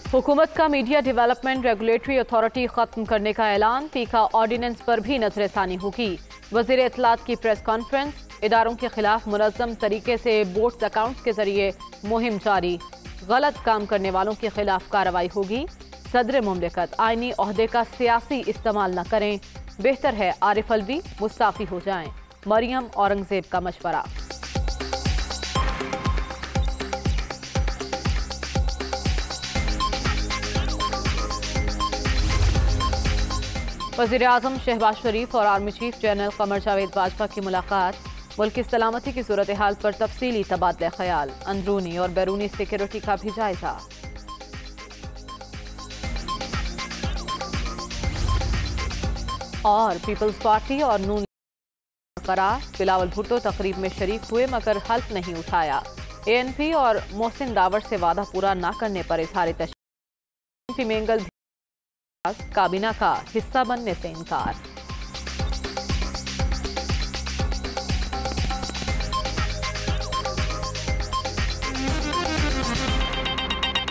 हुकूमत का media development regulatory authority खत्म करने का ऐलान। पीका ऑर्डिनेंस पर भी नजरसानी होगी। वजीर इत्तलात की प्रेस कॉन्फ्रेंस। इदारों के खिलाफ मुनज़्ज़म तरीके से बोर्ड्स अकाउंट्स के जरिए मुहिम जारी। गलत काम करने वालों के खिलाफ कार्रवाई होगी। सदर मुमलिकत आईनी ओहदे का सियासी इस्तेमाल न करें। बेहतर है आरिफ अलवी मुस्ताफी हो जाएं। मरियम औरंगजेब का मशवरा। वज़ीर आज़म शहबाज शरीफ और army chief general Qamar Javed Bajwa की मुलाकात। मुल्क की सलामती की सूरत हाल पर तफसीली तबादला ख्याल। अंदरूनी और बैरूनी सिक्योरिटी का भी जायजा। और पीपल्स पार्टी और नून करार। बिलावल भुट्टो तकरीब में शरीक हुए मगर हल्फ नहीं उठाया। ANP और मोहसिन दावर से वादा पूरा न करने पर इजहार तशव्वुश। मेंगल काबीना का हिस्सा बनने से इनकार।